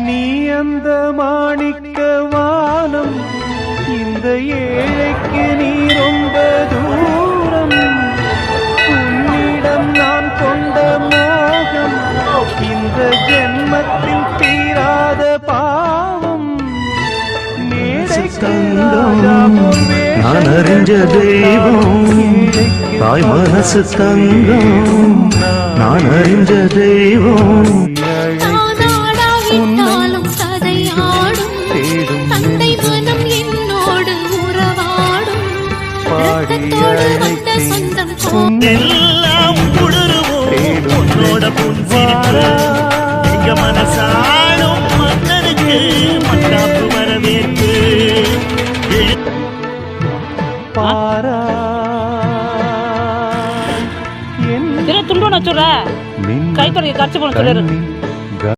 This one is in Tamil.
நீ அந்த மாணிக்க வானம், இந்த ஏழைக்கு நீ ரொம்ப தூரம். உன்னிடம் நான் கொண்ட மோகம், இந்த ஜென்மத்தில் தீராத பாவம். நான் அறிஞ்ச தெய்வம் தாய் மனசு தங்கம். நான் அறிஞ்ச தெய்வம் தந்தை மனம் என்னோடு உறவாடும். ரத்தத்தோடு வந்த சொந்தம் எல்லாம் உணருவோம் உன்னோட புன்சிரிப்பு. எங்க மனசாடும் மன்னனுக்கு மத்தாப்பு வரவேற்பு. பாரா துண்டு சொல்ற கை தொடங்கி கட்சி போன சொல்லு.